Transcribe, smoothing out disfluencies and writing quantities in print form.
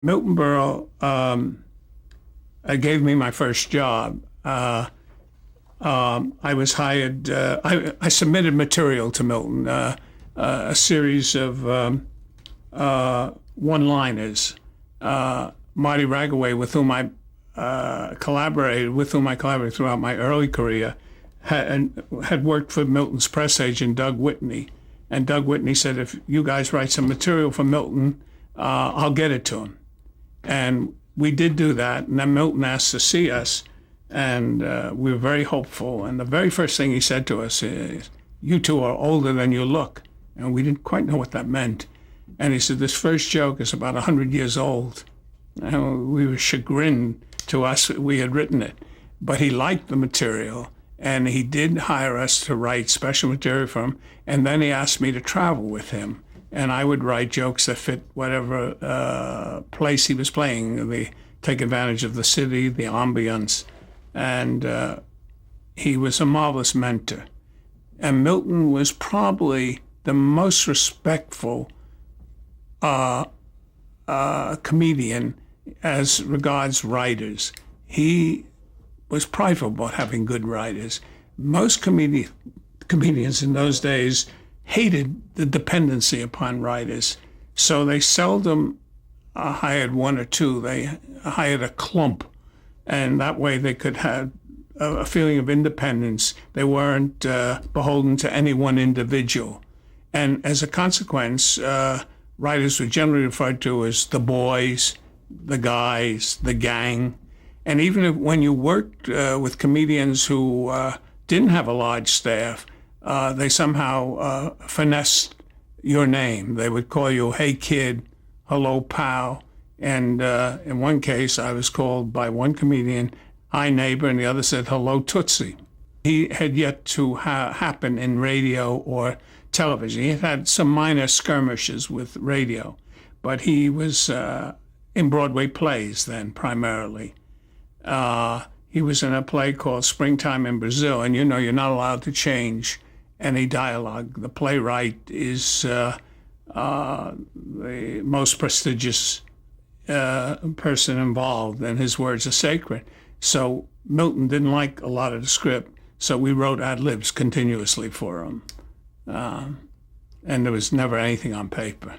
Milton Berle gave me my first job. I was hired. I submitted material to Milton, a series of one-liners. Marty Ragaway, with whom I collaborated throughout my early career, had worked for Milton's press agent, Doug Whitney. And Doug Whitney said, if you guys write some material for Milton, I'll get it to him. And we did do that. And then Milton asked to see us. And we were very hopeful. And the very first thing he said to us is, you two are older than you look. And we didn't quite know what that meant. And he said, this first joke is about 100 years old. And we were chagrined to us we had written it. But he liked the material. And he did hire us to write special material for him. And then he asked me to travel with him. And I would write jokes that fit whatever place he was playing. They take advantage of the city, the ambience. And he was a marvelous mentor. And Milton was probably the most respectful comedian as regards writers. He was prideful about having good writers. Most comedians in those days hated the dependency upon writers, so they seldom hired one or two. They hired a clump, and that way they could have a feeling of independence. They weren't beholden to any one individual. And as a consequence, writers were generally referred to as the boys, the guys, the gang. And even when you worked with comedians who didn't have a large staff, they somehow finessed your name. They would call you, hey kid, hello pal. And in one case, I was called by one comedian, hi neighbor, and the other said, hello Tootsie. He had yet to happen in radio or television. He had had some minor skirmishes with radio, but he was in Broadway plays then primarily. He was in a play called Springtime in Brazil, and you know you're not allowed to change any dialogue. The playwright is the most prestigious person involved, and his words are sacred. So Milton didn't like a lot of the script, so we wrote ad-libs continuously for him. And there was never anything on paper.